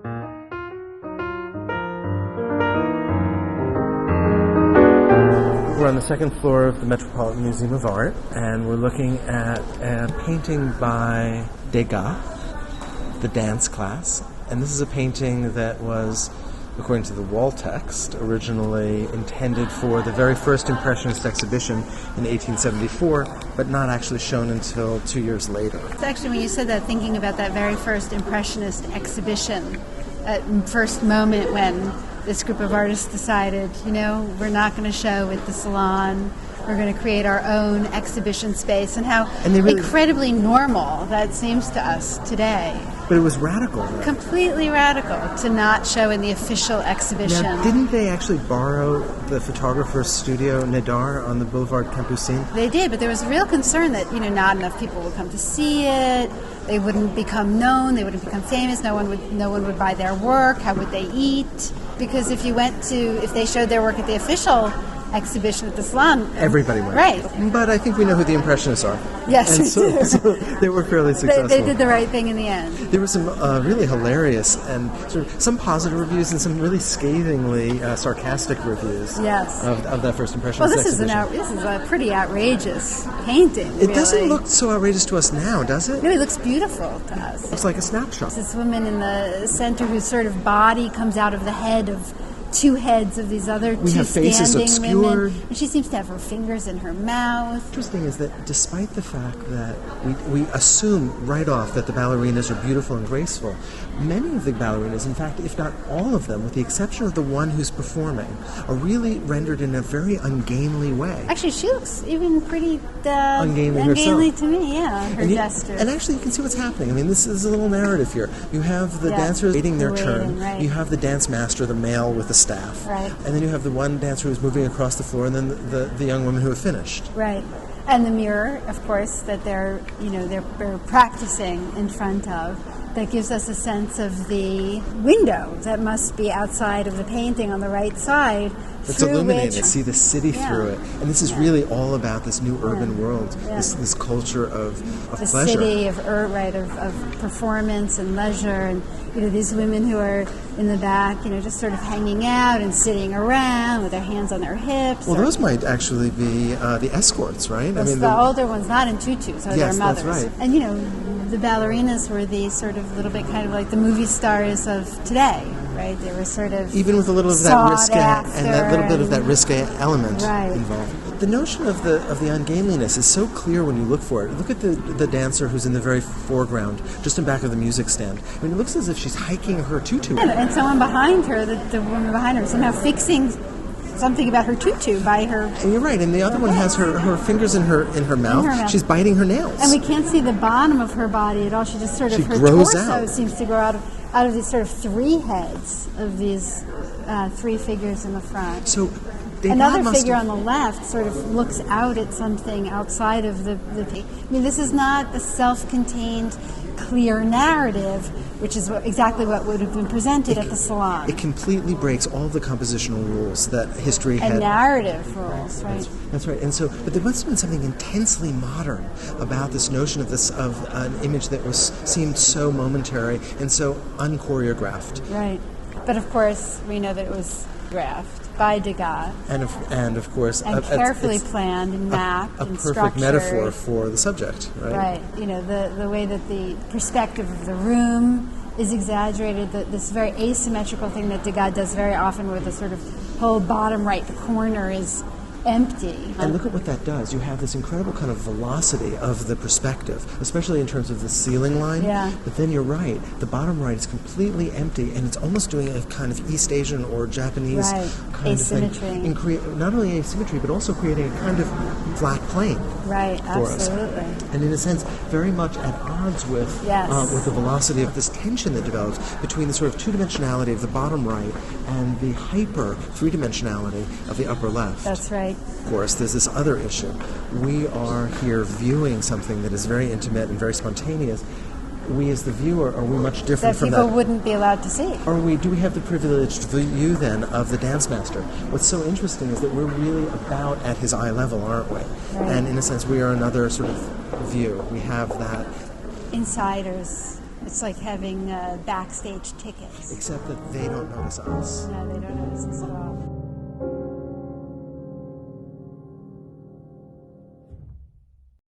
We're on the second floor of the Metropolitan Museum of Art, and we're looking at a painting by Degas, The Dance Class. And this is a painting that was, according to the wall text, originally intended for the very first Impressionist exhibition in 1874, but not actually shown until 2 years later. It's actually, when you said that, thinking about that very first Impressionist exhibition, that first moment when this group of artists decided, we're not going to show at the Salon, we're going to create our own exhibition space, and how incredibly normal that seems to us today. But it was radical. Right? Completely radical to not show in the official exhibition. Now, didn't they actually borrow the photographer's studio, Edgar, on the Boulevard Campusine? They did, but there was real concern that, not enough people would come to see it. They wouldn't become known. They wouldn't become famous. No one would buy their work. How would they eat? Because if they showed their work at the official exhibition at the Salon, everybody went. Right. But I think we know who the Impressionists are. Yes, and we do. So they were fairly successful. They did the right thing in the end. There were some really hilarious and sort of some positive reviews and some really scathingly sarcastic reviews. Yes. Of that first Impressionist exhibition. This is a pretty outrageous painting. It doesn't look so outrageous to us now, does it? No, it looks beautiful to us. It looks like a snapshot. This woman in the center whose sort of body comes out of the head of two heads of these other two standing women. And she seems to have her fingers in her mouth. Interesting is that despite the fact that we assume right off that the ballerinas are beautiful and graceful, many of the ballerinas, in fact, if not all of them, with the exception of the one who's performing, are really rendered in a very ungainly way. Actually, she looks even pretty ungainly to me, yeah, her gestures. And actually, you can see what's happening. I mean, this is a little narrative here. You have the dancers waiting their turn. Right. You have the dance master, the male with the staff. Right. And then you have the one dancer who's moving across the floor, and then the young women who have finished. Right. And the mirror, of course, that they're practicing in front of, that gives us a sense of the window that must be outside of the painting on the right side. It's illuminated. See the city through it. And this is really all about this new urban world, this culture of the pleasure. The city of performance and leisure, and these women who are in the back, just sort of hanging out and sitting around with their hands on their hips. Well, those might actually be the escorts, right? The older ones, not in tutus, are their mothers. That's right. And the ballerinas were the sort of little bit kind of like the movie stars of today, right? They were sort of even with a little of that risque and that little bit of that risque element right. involved. The notion of the ungainliness is so clear when you look for it. Look at the dancer who's in the very foreground, just in back of the music stand. I mean, it looks as if she's hiking her tutu. And someone behind her, the woman behind her, somehow fixing something about her tutu by her. And you're right. And the other one has her fingers in her mouth. She's biting her nails. And we can't see the bottom of her body at all. She just sort of her grows torso out. Seems to grow out of these sort of three heads of these three figures in the front. So another figure on the left sort of looks out at something outside of the. I mean, this is not a self-contained, clear narrative, which is exactly what would have been presented at the Salon. It completely breaks all the compositional rules that history had. And narrative rules, right? That's right. And so, but there must have been something intensely modern about this notion of an image that seemed so momentary and so unchoreographed. Right. But of course, we know that it was graphed by Degas. And of course, carefully planned and mapped and structured. A perfect metaphor for the subject, right? Right. The way that the perspective of the room is exaggerated, this very asymmetrical thing that Degas does very often, where the sort of whole bottom right corner is empty. And look at what that does. You have this incredible kind of velocity of the perspective, especially in terms of the ceiling line. Yeah. But then you're right. The bottom right is completely empty, and it's almost doing a kind of East Asian or Japanese kind asymmetry. of thing. Not only asymmetry, but also creating a kind of flat plane. Right, for absolutely. us. And in a sense, very much at odds with the velocity of this tension that develops between the sort of two-dimensionality of the bottom right and the hyper three-dimensionality of the upper left. That's right. Of course, there's this other issue. We are here viewing something that is very intimate and very spontaneous. We, as the viewer, are we much different from that? That people wouldn't be allowed to see. Do we have the privileged view, then, of the dance master? What's so interesting is that we're really about at his eye level, aren't we? Right. And in a sense, we are another sort of view. We have that. Insiders. It's like having backstage tickets. Except that they don't notice us. No, they don't notice us at all.